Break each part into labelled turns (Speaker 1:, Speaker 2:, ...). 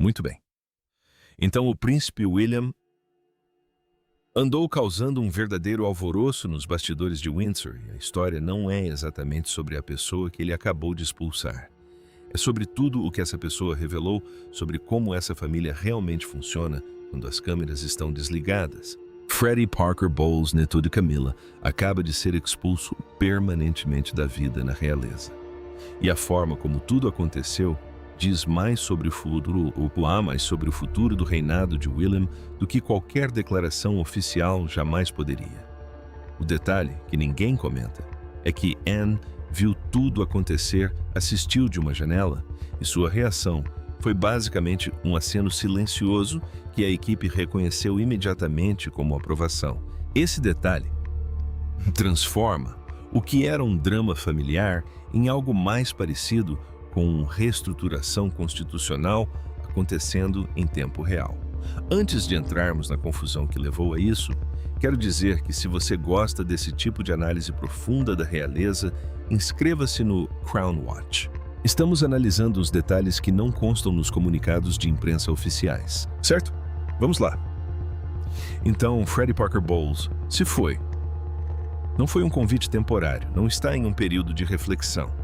Speaker 1: Muito bem. Então o príncipe William andou causando um verdadeiro alvoroço nos bastidores de Windsor, e a história não é exatamente sobre a pessoa que ele acabou de expulsar. É sobre tudo o que essa pessoa revelou sobre como essa família realmente funciona quando as câmeras estão desligadas. Freddie Parker Bowles, neto de Camilla, acaba de ser expulso permanentemente da vida na realeza. E a forma como tudo aconteceu diz mais sobre o futuro, mais sobre o futuro do reinado de William do que qualquer declaração oficial jamais poderia. O detalhe que ninguém comenta é que Anne viu tudo acontecer, assistiu de uma janela, e sua reação foi basicamente um aceno silencioso que a equipe reconheceu imediatamente como aprovação. Esse detalhe transforma o que era um drama familiar em algo mais parecido com reestruturação constitucional acontecendo em tempo real. Antes de entrarmos na confusão que levou a isso, quero dizer que se você gosta desse tipo de análise profunda da realeza, inscreva-se no Crown Watch. Estamos analisando os detalhes que não constam nos comunicados de imprensa oficiais, certo? Vamos lá. Então, Freddie Parker Bowles se foi. Não foi um convite temporário, não está em um período de reflexão.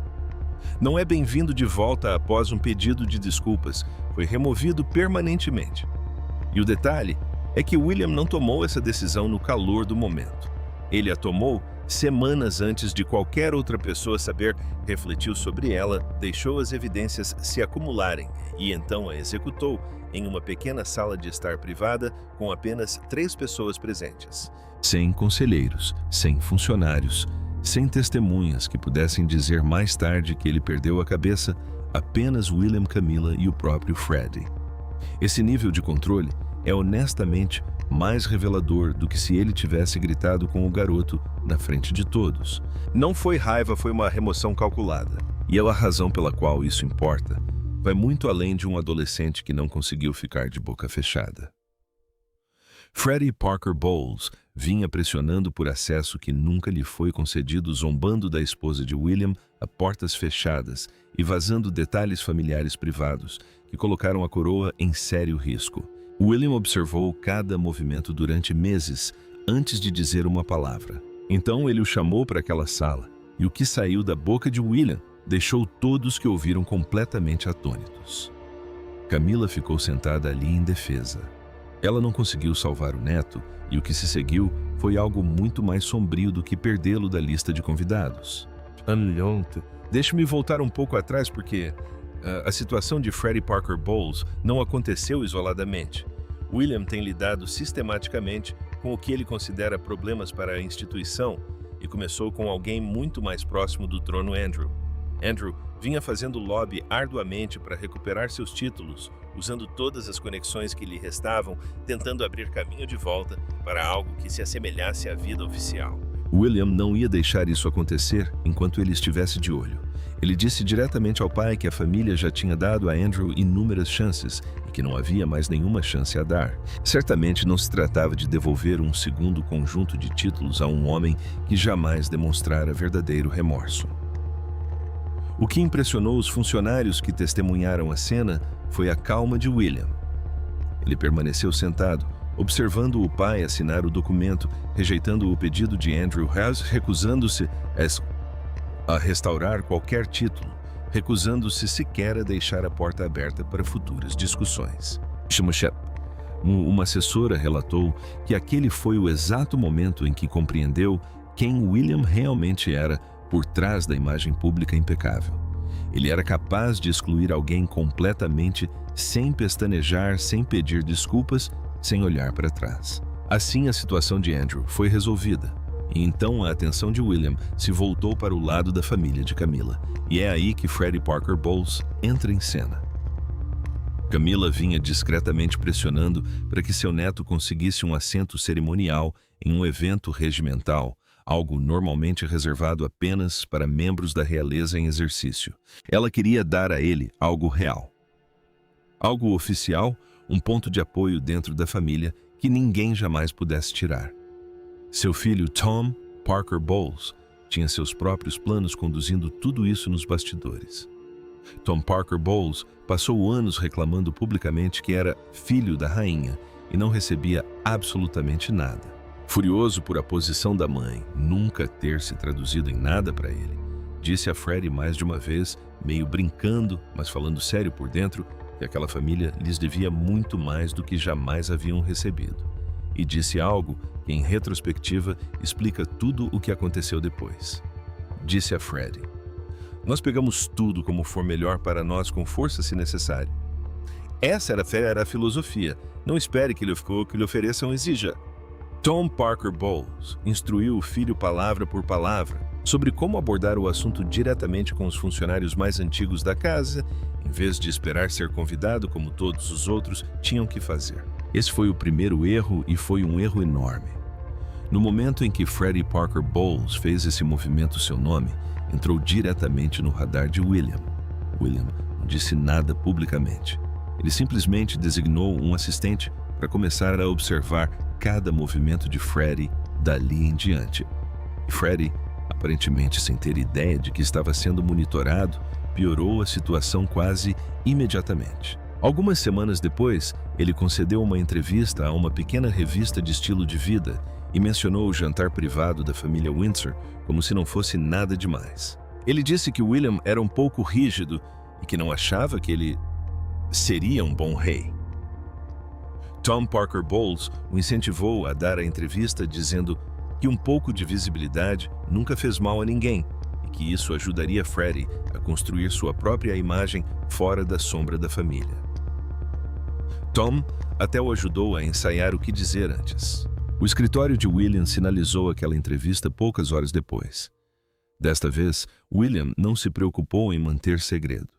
Speaker 1: Não é bem-vindo de volta após um pedido de desculpas, foi removido permanentemente. E o detalhe é que William não tomou essa decisão no calor do momento. Ele a tomou semanas antes de qualquer outra pessoa saber, refletiu sobre ela, deixou as evidências se acumularem e então a executou em uma pequena sala de estar privada com apenas 3 pessoas presentes. Sem conselheiros, sem funcionários, sem testemunhas que pudessem dizer mais tarde que ele perdeu a cabeça, apenas William, Camilla e o próprio Freddie. Esse nível de controle é honestamente mais revelador do que se ele tivesse gritado com o garoto na frente de todos. Não foi raiva, foi uma remoção calculada. E a razão pela qual isso importa vai muito além de um adolescente que não conseguiu ficar de boca fechada. Freddie Parker Bowles vinha pressionando por acesso que nunca lhe foi concedido, zombando da esposa de William a portas fechadas e vazando detalhes familiares privados que colocaram a coroa em sério risco. William observou cada movimento durante meses antes de dizer uma palavra. Então ele o chamou para aquela sala, e o que saiu da boca de William deixou todos que ouviram completamente atônitos. Camilla ficou sentada ali indefesa. Ela não conseguiu salvar o neto, e o que se seguiu foi algo muito mais sombrio do que perdê-lo da lista de convidados. Deixe-me voltar um pouco atrás porque a situação de Freddie Parker Bowles não aconteceu isoladamente. William tem lidado sistematicamente com o que ele considera problemas para a instituição e começou com alguém muito mais próximo do trono, Andrew. Andrew vinha fazendo lobby arduamente para recuperar seus títulos, usando todas as conexões que lhe restavam, tentando abrir caminho de volta para algo que se assemelhasse à vida oficial. William não ia deixar isso acontecer enquanto ele estivesse de olho. Ele disse diretamente ao pai que a família já tinha dado a Andrew inúmeras chances e que não havia mais nenhuma chance a dar. Certamente não se tratava de devolver um segundo conjunto de títulos a um homem que jamais demonstrara verdadeiro remorso. O que impressionou os funcionários que testemunharam a cena foi a calma de William. Ele permaneceu sentado, observando o pai assinar o documento, rejeitando o pedido de Andrew House, recusando-se a restaurar qualquer título, recusando-se sequer a deixar a porta aberta para futuras discussões. Uma assessora relatou que aquele foi o exato momento em que compreendeu quem William realmente era por trás da imagem pública impecável. Ele era capaz de excluir alguém completamente, sem pestanejar, sem pedir desculpas, sem olhar para trás. Assim, a situação de Andrew foi resolvida. E então a atenção de William se voltou para o lado da família de Camilla. E é aí que Freddie Parker Bowles entra em cena. Camilla vinha discretamente pressionando para que seu neto conseguisse um assento cerimonial em um evento regimental, algo normalmente reservado apenas para membros da realeza em exercício. Ela queria dar a ele algo real. Algo oficial, um ponto de apoio dentro da família que ninguém jamais pudesse tirar. Seu filho Tom Parker Bowles tinha seus próprios planos conduzindo tudo isso nos bastidores. Tom Parker Bowles passou anos reclamando publicamente que era filho da rainha e não recebia absolutamente nada. Furioso por a posição da mãe nunca ter se traduzido em nada para ele, disse a Freddie mais de uma vez, meio brincando, mas falando sério por dentro, que aquela família lhes devia muito mais do que jamais haviam recebido. E disse algo que, em retrospectiva, explica tudo o que aconteceu depois. Disse a Freddie: "Nós pegamos tudo como for melhor para nós com força se necessário. Essa era a filosofia. Não espere que lhe ofereçam exija." Tom Parker Bowles instruiu o filho palavra por palavra sobre como abordar o assunto diretamente com os funcionários mais antigos da casa, em vez de esperar ser convidado como todos os outros tinham que fazer. Esse foi o primeiro erro e foi um erro enorme. No momento em que Freddie Parker Bowles fez esse movimento seu nome, entrou diretamente no radar de William. William não disse nada publicamente. Ele simplesmente designou um assistente para começar a observar cada movimento de Freddie dali em diante. E Freddie, aparentemente sem ter ideia de que estava sendo monitorado, piorou a situação quase imediatamente. Algumas semanas depois, ele concedeu uma entrevista a uma pequena revista de estilo de vida e mencionou o jantar privado da família Windsor como se não fosse nada demais. Ele disse que William era um pouco rígido e que não achava que ele seria um bom rei. Tom Parker Bowles o incentivou a dar a entrevista dizendo que um pouco de visibilidade nunca fez mal a ninguém e que isso ajudaria Freddie a construir sua própria imagem fora da sombra da família. Tom até o ajudou a ensaiar o que dizer antes. O escritório de William sinalizou aquela entrevista poucas horas depois. Desta vez, William não se preocupou em manter segredo.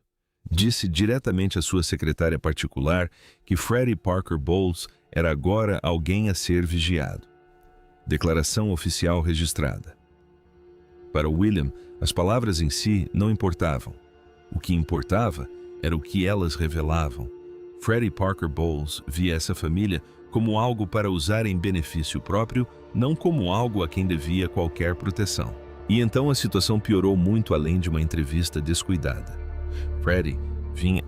Speaker 1: Disse diretamente à sua secretária particular que Freddie Parker Bowles era agora alguém a ser vigiado. Declaração oficial registrada. Para William, as palavras em si não importavam. O que importava era o que elas revelavam. Freddie Parker Bowles via essa família como algo para usar em benefício próprio, não como algo a quem devia qualquer proteção. E então a situação piorou muito além de uma entrevista descuidada. Freddie vinha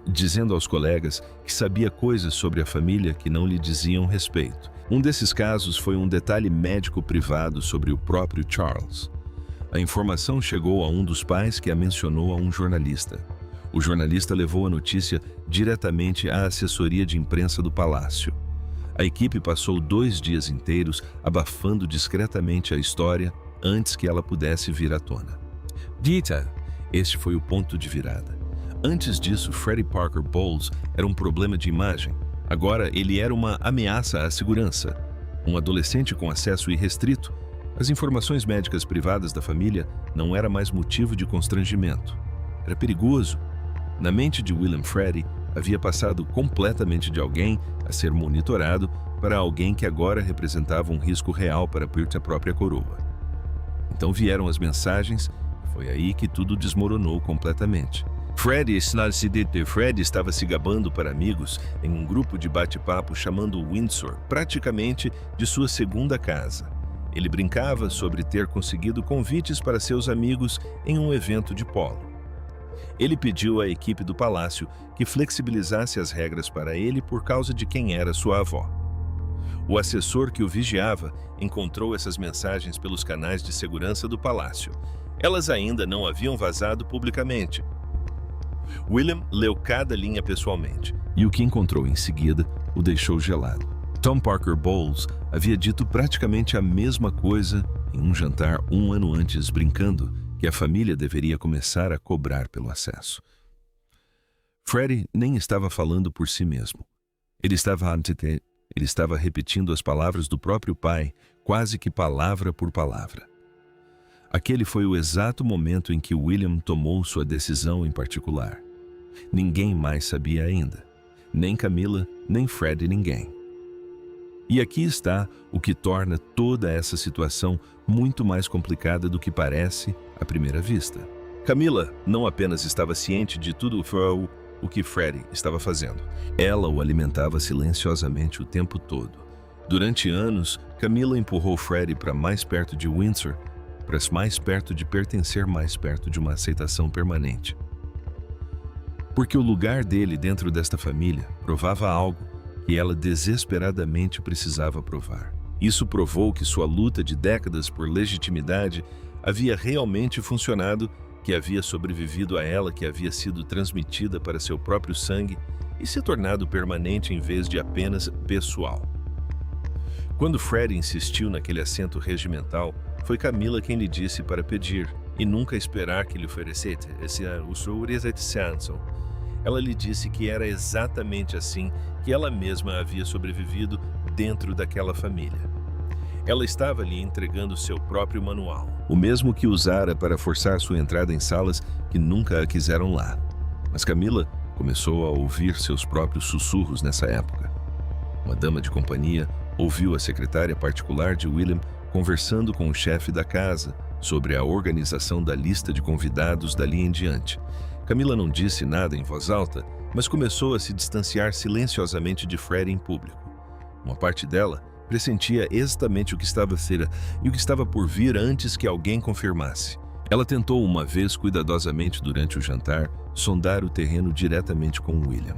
Speaker 1: dizendo aos colegas que sabia coisas sobre a família que não lhe diziam respeito. Um desses casos foi um detalhe médico privado sobre o próprio Charles. A informação chegou a um dos pais que a mencionou a um jornalista. O jornalista levou a notícia diretamente à assessoria de imprensa do palácio. A equipe passou 2 dias inteiros abafando discretamente a história antes que ela pudesse vir à tona. Este foi o ponto de virada. Antes disso, Freddie Parker Bowles era um problema de imagem. Agora ele era uma ameaça à segurança. Um adolescente com acesso irrestrito, as informações médicas privadas da família não era mais motivo de constrangimento. Era perigoso. Na mente de William Freddie, havia passado completamente de alguém a ser monitorado para alguém que agora representava um risco real para a própria coroa. Então vieram as mensagens e foi aí que tudo desmoronou completamente. Freddie estava se gabando para amigos em um grupo de bate-papo chamando Windsor praticamente de sua segunda casa. Ele brincava sobre ter conseguido convites para seus amigos em um evento de polo. Ele pediu à equipe do palácio que flexibilizasse as regras para ele por causa de quem era sua avó. O assessor que o vigiava encontrou essas mensagens pelos canais de segurança do palácio. Elas ainda não haviam vazado publicamente. William leu cada linha pessoalmente, e o que encontrou em seguida o deixou gelado. Tom Parker Bowles havia dito praticamente a mesma coisa em um jantar 1 ano antes, brincando que a família deveria começar a cobrar pelo acesso. Freddie nem estava falando por si mesmo. Ele estava repetindo as palavras do próprio pai, quase que palavra por palavra. Aquele foi o exato momento em que William tomou sua decisão em particular. Ninguém mais sabia ainda. Nem Camila, nem Freddie, ninguém. E aqui está o que torna toda essa situação muito mais complicada do que parece à primeira vista. Camila não apenas estava ciente de tudo o que Freddie estava fazendo. Ela o alimentava silenciosamente o tempo todo. Durante anos, Camila empurrou Freddie para mais perto de Windsor, para mais perto de pertencer, mais perto de uma aceitação permanente. porque o lugar dele dentro desta família provava algo que ela desesperadamente precisava provar. Isso provou que sua luta de décadas por legitimidade havia realmente funcionado, que havia sobrevivido a ela, que havia sido transmitida para seu próprio sangue e se tornado permanente em vez de apenas pessoal. Quando Fred insistiu naquele assento regimental, foi Camila quem lhe disse para pedir, e nunca esperar que lhe oferecesse o seu sanção. Ela lhe disse que era exatamente assim que ela mesma havia sobrevivido dentro daquela família. Ela estava lhe entregando seu próprio manual, o mesmo que usara para forçar sua entrada em salas que nunca a quiseram lá. Mas Camila começou a ouvir seus próprios sussurros nessa época. Uma dama de companhia ouviu a secretária particular de William conversando com o chefe da casa sobre a organização da lista de convidados dali em diante. Camila não disse nada em voz alta, mas começou a se distanciar silenciosamente de Fred em público. Uma parte dela pressentia exatamente o que estava a ser e o que estava por vir antes que alguém confirmasse. Ela tentou uma vez cuidadosamente durante o jantar sondar o terreno diretamente com William.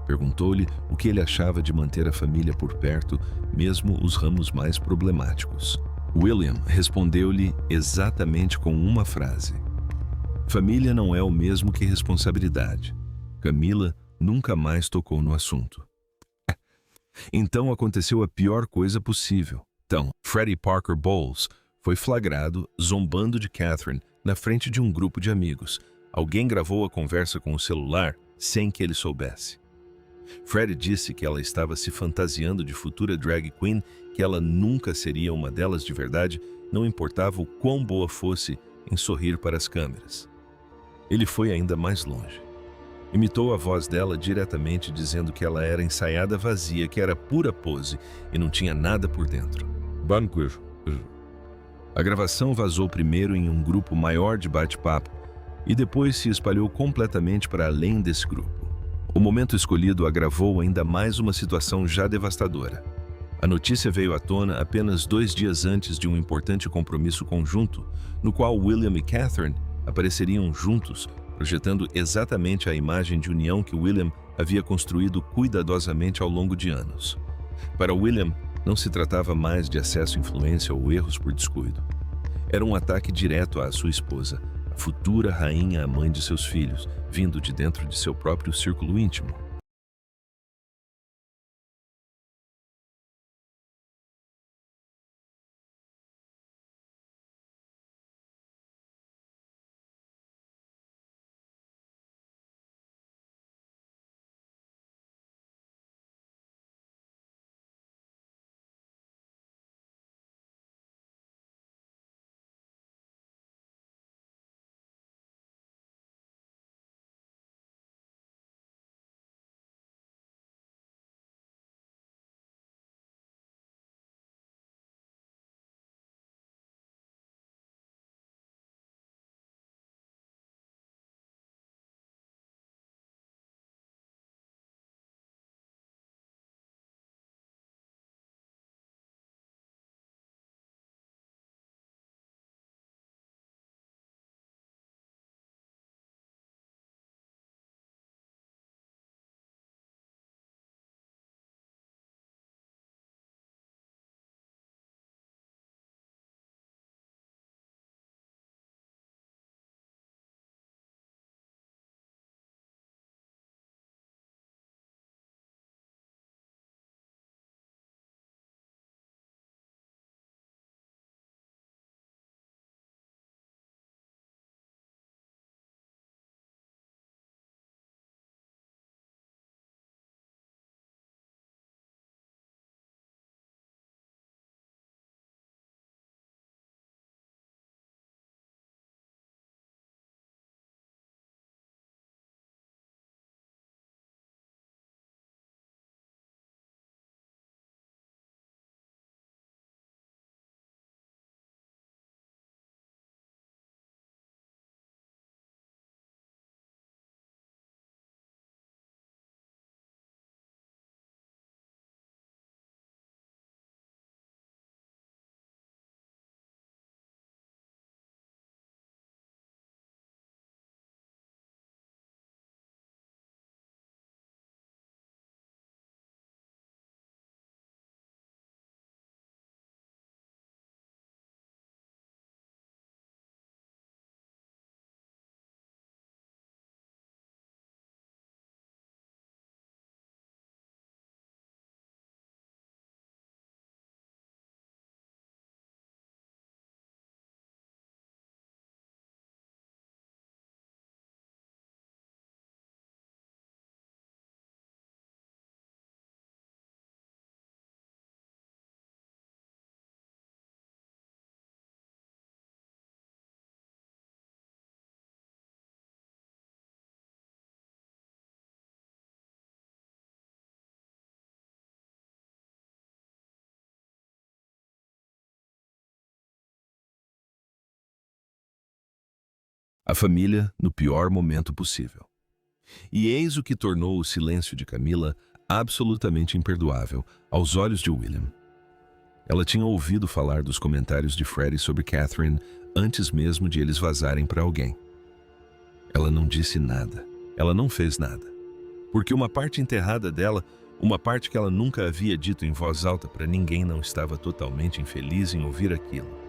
Speaker 1: Perguntou-lhe o que ele achava de manter a família por perto, mesmo os ramos mais problemáticos. William respondeu-lhe exatamente com uma frase: família não é o mesmo que responsabilidade. Camila nunca mais tocou no assunto. Então aconteceu a pior coisa possível. Então, Freddie Parker Bowles foi flagrado zombando de Catherine na frente de um grupo de amigos. Alguém gravou a conversa com o celular sem que ele soubesse. Freddie disse que ela estava se fantasiando de futura drag queen, que ela nunca seria uma delas de verdade, não importava o quão boa fosse em sorrir para as câmeras. Ele foi ainda mais longe. Imitou a voz dela diretamente, dizendo que ela era ensaiada vazia, que era pura pose e não tinha nada por dentro. Banquer. A gravação vazou primeiro em um grupo maior de bate-papo e depois se espalhou completamente para além desse grupo. O momento escolhido agravou ainda mais uma situação já devastadora. A notícia veio à tona apenas 2 dias antes de um importante compromisso conjunto, no qual William e Catherine apareceriam juntos, projetando exatamente a imagem de união que William havia construído cuidadosamente ao longo de anos. Para William, não se tratava mais de acesso à influência ou erros por descuido. Era um ataque direto à sua esposa, a futura rainha, a mãe de seus filhos, vindo de dentro de seu próprio círculo íntimo. A família no pior momento possível. E eis o que tornou o silêncio de Camila absolutamente imperdoável aos olhos de William. Ela tinha ouvido falar dos comentários de Freddie sobre Catherine antes mesmo de eles vazarem para alguém. Ela não disse nada. Ela não fez nada. Porque uma parte enterrada dela, uma parte que ela nunca havia dito em voz alta para ninguém, não estava totalmente infeliz em ouvir aquilo.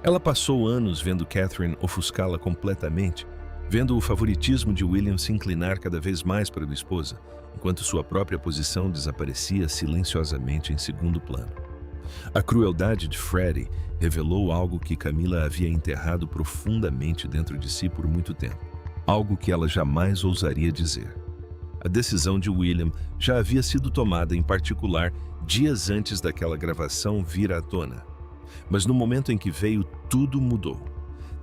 Speaker 1: Ela passou anos vendo Catherine ofuscá-la completamente, vendo o favoritismo de William se inclinar cada vez mais para a esposa, enquanto sua própria posição desaparecia silenciosamente em segundo plano. A crueldade de Freddie revelou algo que Camila havia enterrado profundamente dentro de si por muito tempo. Algo que ela jamais ousaria dizer. A decisão de William já havia sido tomada, em particular, dias antes daquela gravação vir à tona. Mas no momento em que veio, tudo mudou.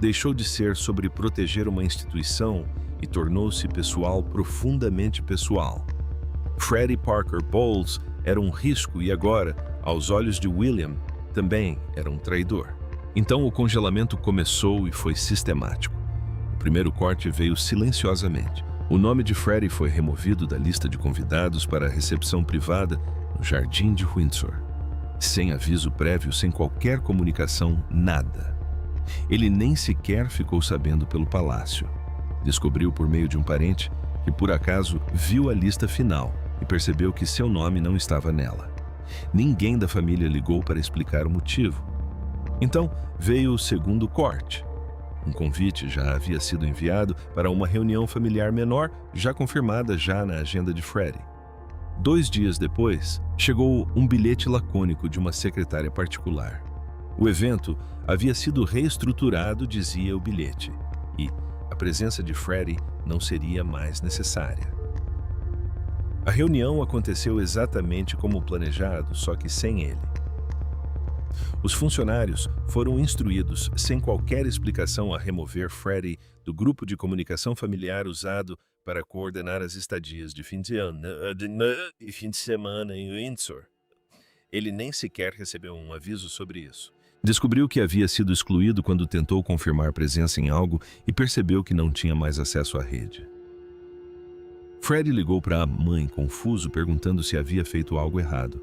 Speaker 1: Deixou de ser sobre proteger uma instituição e tornou-se pessoal, profundamente pessoal. Freddie Parker Bowles era um risco e agora, aos olhos de William, também era um traidor. Então o congelamento começou e foi sistemático. O primeiro corte veio silenciosamente. O nome de Freddie foi removido da lista de convidados para a recepção privada no Jardim de Windsor. Sem aviso prévio, sem qualquer comunicação, nada. Ele nem sequer ficou sabendo pelo palácio. Descobriu por meio de um parente que, por acaso, viu a lista final e percebeu que seu nome não estava nela. Ninguém da família ligou para explicar o motivo. Então, veio o segundo corte. Um convite já havia sido enviado para uma reunião familiar menor, já confirmada já na agenda de Freddie. 2 dias depois, chegou um bilhete lacônico de uma secretária particular. O evento havia sido reestruturado, dizia o bilhete, e a presença de Freddie não seria mais necessária. A reunião aconteceu exatamente como planejado, só que sem ele. Os funcionários foram instruídos, sem qualquer explicação, a remover Freddie do grupo de comunicação familiar usado para coordenar as estadias de fim de semana em Windsor. Ele nem sequer recebeu um aviso sobre isso. Descobriu que havia sido excluído quando tentou confirmar presença em algo e percebeu que não tinha mais acesso à rede. Freddie ligou para a mãe, confuso, perguntando se havia feito algo errado.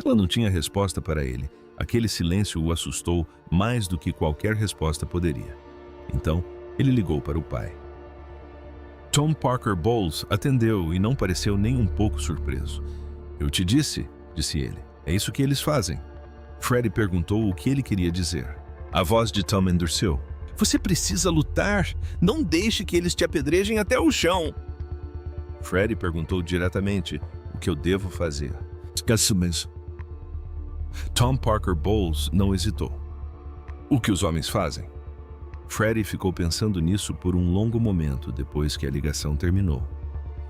Speaker 1: Ela não tinha resposta para ele. Aquele silêncio o assustou mais do que qualquer resposta poderia. Então, ele ligou para o pai. Tom Parker Bowles atendeu e não pareceu nem um pouco surpreso. "Eu te disse", disse ele. "É isso que eles fazem." Freddie perguntou o que ele queria dizer. A voz de Tom endureceu. "Você precisa lutar. Não deixe que eles te apedrejem até o chão." Freddie perguntou diretamente: "O que eu devo fazer?" "Isso mesmo." Tom Parker Bowles não hesitou. "O que os homens fazem?" Freddie ficou pensando nisso por um longo momento depois que a ligação terminou.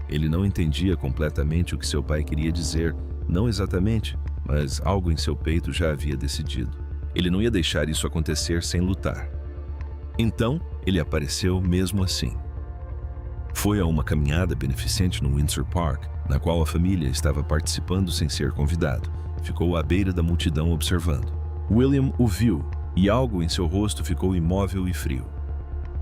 Speaker 1: Ele não entendia completamente o que seu pai queria dizer, não exatamente, mas algo em seu peito já havia decidido. Ele não ia deixar isso acontecer sem lutar. Então, ele apareceu mesmo assim. Foi a uma caminhada beneficente no Windsor Park, na qual a família estava participando sem ser convidado. Ficou à beira da multidão observando. William o viu e algo em seu rosto ficou imóvel e frio.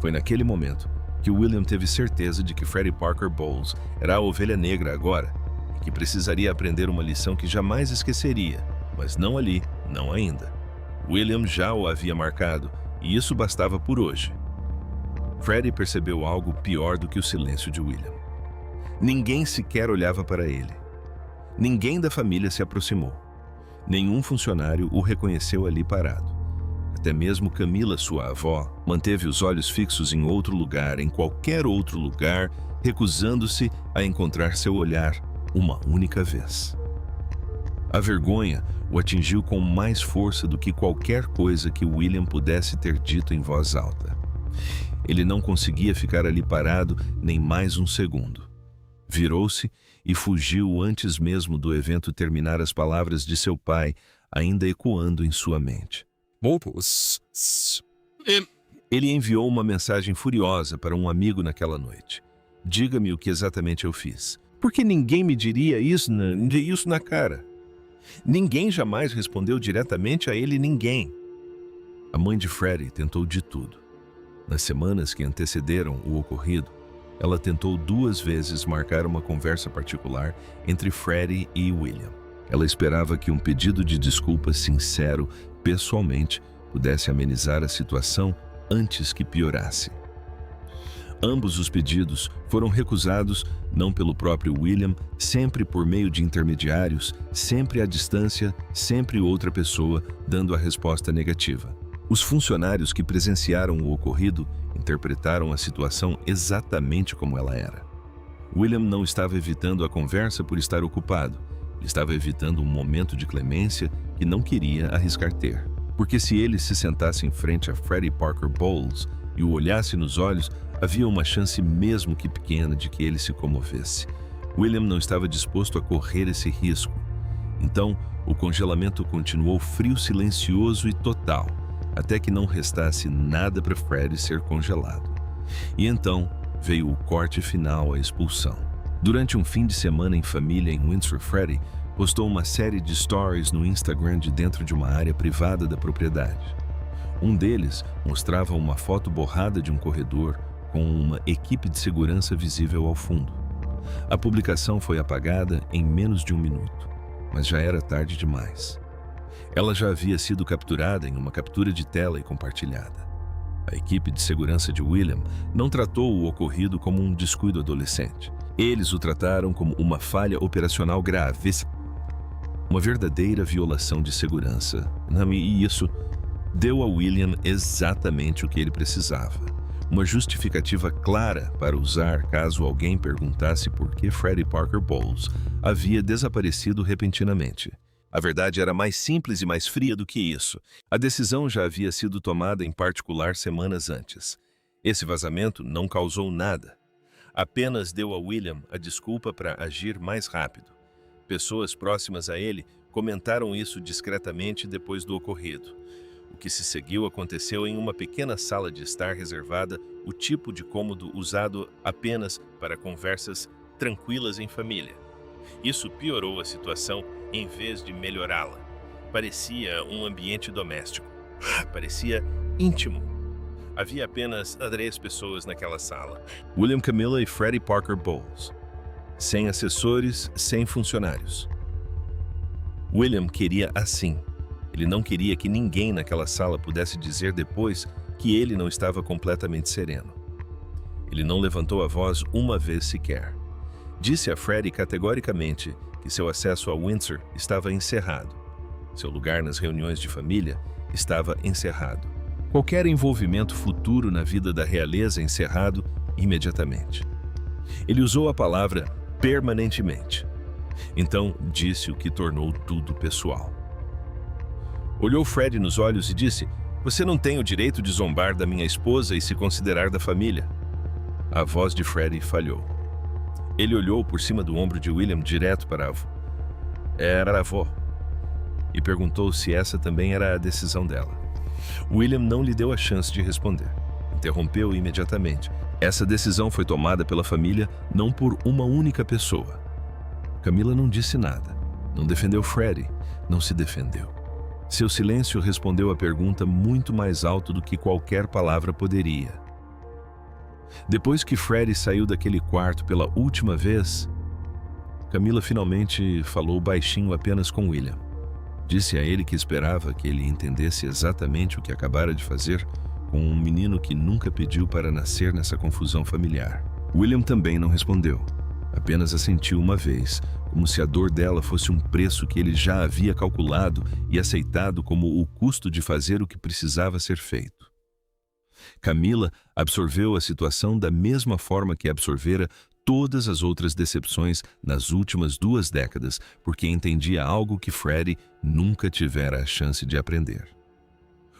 Speaker 1: Foi naquele momento que William teve certeza de que Freddie Parker Bowles era a ovelha negra agora e que precisaria aprender uma lição que jamais esqueceria, mas não ali, não ainda. William já o havia marcado e isso bastava por hoje. Freddie percebeu algo pior do que o silêncio de William. Ninguém sequer olhava para ele. Ninguém da família se aproximou. Nenhum funcionário o reconheceu ali parado. Até mesmo Camila, sua avó, manteve os olhos fixos em outro lugar, em qualquer outro lugar, recusando-se a encontrar seu olhar uma única vez. A vergonha o atingiu com mais força do que qualquer coisa que William pudesse ter dito em voz alta. Ele não conseguia ficar ali parado nem mais um segundo. Virou-se e fugiu antes mesmo do evento terminar, as palavras de seu pai ainda ecoando em sua mente. Ele enviou uma mensagem furiosa para um amigo naquela noite. "Diga-me o que exatamente eu fiz. Por que ninguém me diria isso na cara?" Ninguém jamais respondeu diretamente a ele, ninguém. A mãe de Freddie tentou de tudo. Nas semanas que antecederam o ocorrido, ela tentou 2 vezes marcar uma conversa particular entre Freddie e William. Ela esperava que um pedido de desculpas sincero, pessoalmente, pudesse amenizar a situação antes que piorasse. Ambos os pedidos foram recusados, não pelo próprio William, sempre por meio de intermediários, sempre à distância, sempre outra pessoa dando a resposta negativa. Os funcionários que presenciaram o ocorrido interpretaram a situação exatamente como ela era. William não estava evitando a conversa por estar ocupado. Ele estava evitando um momento de clemência que não queria arriscar ter. Porque se ele se sentasse em frente a Freddie Parker Bowles e o olhasse nos olhos, havia uma chance mesmo que pequena de que ele se comovesse. William não estava disposto a correr esse risco. Então, o congelamento continuou frio, silencioso e total, até que não restasse nada para Freddie ser congelado. E então veio o corte final, a expulsão. Durante um fim de semana em família em Windsor, Freddie postou uma série de stories no Instagram de dentro de uma área privada da propriedade. Um deles mostrava uma foto borrada de um corredor com uma equipe de segurança visível ao fundo. A publicação foi apagada em menos de 1 minuto, mas já era tarde demais. Ela já havia sido capturada em uma captura de tela e compartilhada. A equipe de segurança de William não tratou o ocorrido como um descuido adolescente. Eles o trataram como uma falha operacional grave, uma verdadeira violação de segurança. E isso deu a William exatamente o que ele precisava. Uma justificativa clara para usar caso alguém perguntasse por que Freddie Parker Bowles havia desaparecido repentinamente. A verdade era mais simples e mais fria do que isso. A decisão já havia sido tomada em particular semanas antes. Esse vazamento não causou nada. Apenas deu a William a desculpa para agir mais rápido. Pessoas próximas a ele comentaram isso discretamente depois do ocorrido. O que se seguiu aconteceu em uma pequena sala de estar reservada, o tipo de cômodo usado apenas para conversas tranquilas em família. Isso piorou a situação em vez de melhorá-la. Parecia um ambiente doméstico. Parecia íntimo. Havia apenas 3 pessoas naquela sala: William, Camilla e Freddie Parker Bowles. Sem assessores, sem funcionários. William queria assim. Ele não queria que ninguém naquela sala pudesse dizer depois que ele não estava completamente sereno. Ele não levantou a voz uma vez sequer. Disse a Freddie categoricamente que seu acesso a Windsor estava encerrado. Seu lugar nas reuniões de família estava encerrado. Qualquer envolvimento futuro na vida da realeza encerrado imediatamente. Ele usou a palavra permanentemente. Então disse o que tornou tudo pessoal. Olhou Freddie nos olhos e disse: "Você não tem o direito de zombar da minha esposa e se considerar da família." A voz de Freddie falhou. Ele olhou por cima do ombro de William direto para a avó. Era a avó. E perguntou se essa também era a decisão dela. William não lhe deu a chance de responder. Interrompeu imediatamente. Essa decisão foi tomada pela família, não por uma única pessoa. Camilla não disse nada. Não defendeu Freddie. Não se defendeu. Seu silêncio respondeu à pergunta muito mais alto do que qualquer palavra poderia. Depois que Freddie saiu daquele quarto pela última vez, Camilla finalmente falou baixinho apenas com William. Disse a ele que esperava que ele entendesse exatamente o que acabara de fazer com um menino que nunca pediu para nascer nessa confusão familiar. William também não respondeu. Apenas assentiu uma vez, como se a dor dela fosse um preço que ele já havia calculado e aceitado como o custo de fazer o que precisava ser feito. Camilla absorveu a situação da mesma forma que absorvera todas as outras decepções nas últimas 2 décadas, porque entendia algo que Freddie nunca tivera a chance de aprender.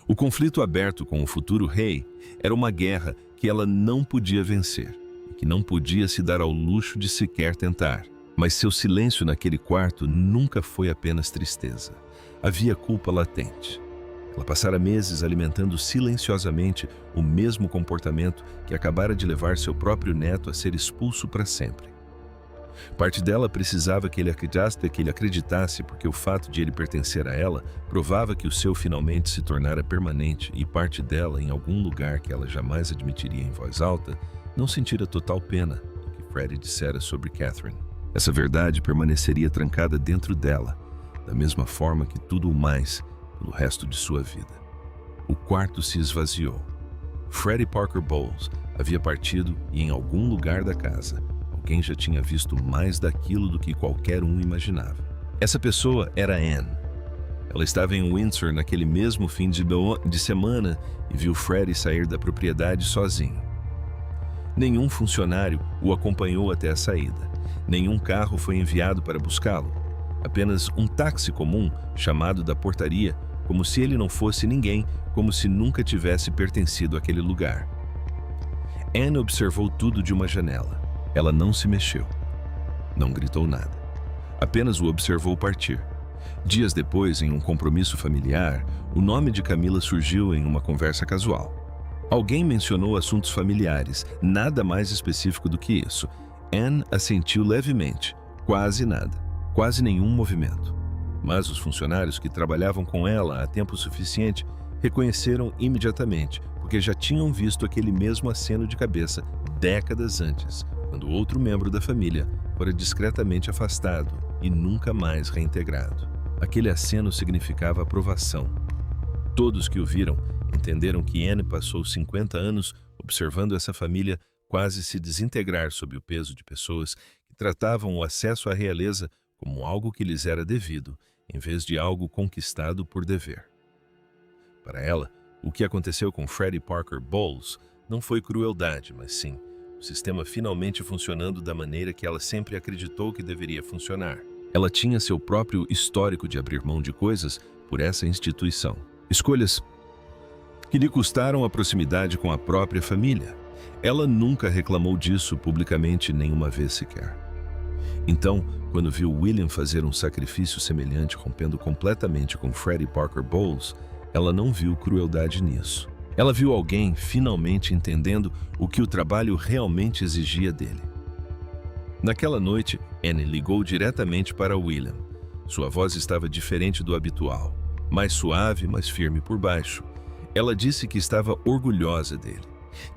Speaker 1: O conflito aberto com o futuro rei era uma guerra que ela não podia vencer, e que não podia se dar ao luxo de sequer tentar. Mas seu silêncio naquele quarto nunca foi apenas tristeza. Havia culpa latente. Ela passara meses alimentando silenciosamente o mesmo comportamento que acabara de levar seu próprio neto a ser expulso para sempre. Parte dela precisava que ele acreditasse, porque o fato de ele pertencer a ela provava que o seu finalmente se tornara permanente, e parte dela, em algum lugar que ela jamais admitiria em voz alta, não sentira total pena do que Freddie dissera sobre Catherine. Essa verdade permaneceria trancada dentro dela, da mesma forma que tudo o mais, pelo resto de sua vida. O quarto se esvaziou. Freddie Parker Bowles havia partido e, em algum lugar da casa, alguém já tinha visto mais daquilo do que qualquer um imaginava. Essa pessoa era Anne. Ela estava em Windsor naquele mesmo fim de semana e viu Freddie sair da propriedade sozinho. Nenhum funcionário o acompanhou até a saída. Nenhum carro foi enviado para buscá-lo. Apenas um táxi comum, chamado da portaria, como se ele não fosse ninguém, como se nunca tivesse pertencido àquele lugar. Anne observou tudo de uma janela. Ela não se mexeu. Não gritou nada. Apenas o observou partir. Dias depois, em um compromisso familiar, o nome de Camila surgiu em uma conversa casual. Alguém mencionou assuntos familiares, nada mais específico do que isso. Anne assentiu levemente, quase nada, quase nenhum movimento. Mas os funcionários que trabalhavam com ela há tempo suficiente reconheceram imediatamente, porque já tinham visto aquele mesmo aceno de cabeça décadas antes, quando outro membro da família fora discretamente afastado e nunca mais reintegrado. Aquele aceno significava aprovação. Todos que o viram entenderam que Anne passou 50 anos observando essa família quase se desintegrar sob o peso de pessoas que tratavam o acesso à realeza como algo que lhes era devido, em vez de algo conquistado por dever. Para ela, o que aconteceu com Freddie Parker Bowles não foi crueldade, mas sim o sistema finalmente funcionando da maneira que ela sempre acreditou que deveria funcionar. Ela tinha seu próprio histórico de abrir mão de coisas por essa instituição. Escolhas que lhe custaram a proximidade com a própria família. Ela nunca reclamou disso publicamente nenhuma vez sequer. Então, quando viu William fazer um sacrifício semelhante rompendo completamente com Freddie Parker Bowles, ela não viu crueldade nisso. Ela viu alguém finalmente entendendo o que o trabalho realmente exigia dele. Naquela noite, Anne ligou diretamente para William. Sua voz estava diferente do habitual, mais suave, mais firme por baixo. Ela disse que estava orgulhosa dele.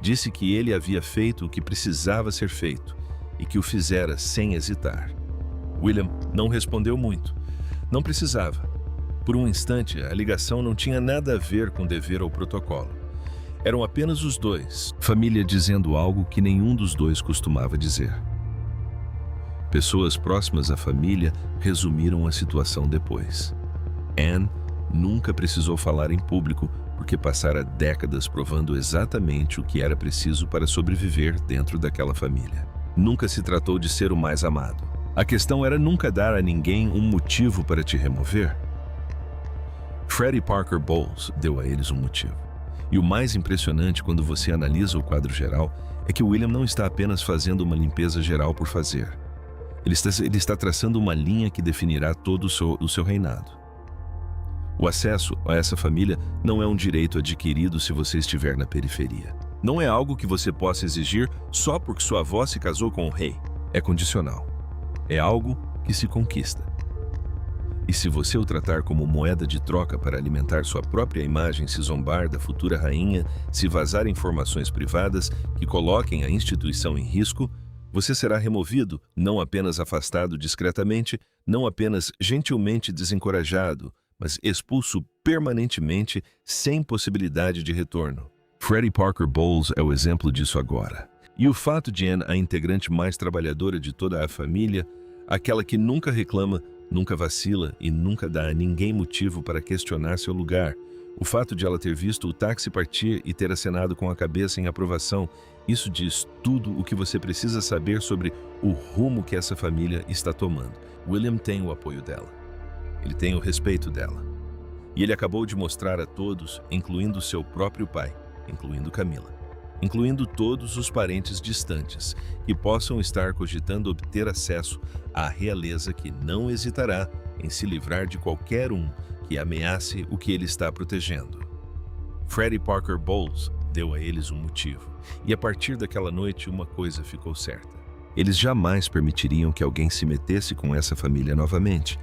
Speaker 1: Disse que ele havia feito o que precisava ser feito e que o fizera sem hesitar. William não respondeu muito. Não precisava. Por um instante, a ligação não tinha nada a ver com dever ou protocolo. Eram apenas os dois, família dizendo algo que nenhum dos dois costumava dizer. Pessoas próximas à família resumiram a situação depois. Anne nunca precisou falar em público porque passara décadas provando exatamente o que era preciso para sobreviver dentro daquela família. Nunca se tratou de ser o mais amado. A questão era nunca dar a ninguém um motivo para te remover. Freddie Parker Bowles deu a eles um motivo. E o mais impressionante quando você analisa o quadro geral é que William não está apenas fazendo uma limpeza geral por fazer. Ele está traçando uma linha que definirá todo o seu reinado. O acesso a essa família não é um direito adquirido se você estiver na periferia. Não é algo que você possa exigir só porque sua avó se casou com o rei. É condicional. É algo que se conquista. E se você o tratar como moeda de troca para alimentar sua própria imagem, se zombar da futura rainha, se vazar informações privadas que coloquem a instituição em risco, você será removido, não apenas afastado discretamente, não apenas gentilmente desencorajado, mas expulso permanentemente, sem possibilidade de retorno. Freddie Parker Bowles é o exemplo disso agora. E o fato de Anne, a integrante mais trabalhadora de toda a família, aquela que nunca reclama, nunca vacila e nunca dá a ninguém motivo para questionar seu lugar. O fato de ela ter visto o táxi partir e ter acenado com a cabeça em aprovação, isso diz tudo o que você precisa saber sobre o rumo que essa família está tomando. William tem o apoio dela. Ele tem o respeito dela. E ele acabou de mostrar a todos, incluindo seu próprio pai, incluindo Camila, incluindo todos os parentes distantes que possam estar cogitando obter acesso à realeza, que não hesitará em se livrar de qualquer um que ameace o que ele está protegendo. Freddie Parker Bowles deu a eles um motivo, e a partir daquela noite uma coisa ficou certa. Eles jamais permitiriam que alguém se metesse com essa família novamente.